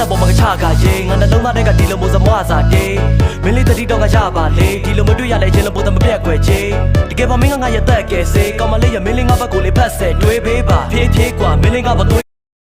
နဲ့ပေါ်မှာကချကရေငါနှလုံးသားထဲကဒီလိုမို့စမွားစာတေးမင်းလေးတတိတော့ကရပါလေဒီလိုမတွေ့ရလဲချင်းလို့ပုံသမပြက်ခွဲချေတကယ်ပါမင်းကငါရဲ့သက်ကဲစေကောင်းမလေးရမင်းလေးငါဘက်ကိုလေးဖက်ဆက်တွေးပေးပါဖြည်းဖြည်းกว่าမင်းလေးငါဘက်သွေး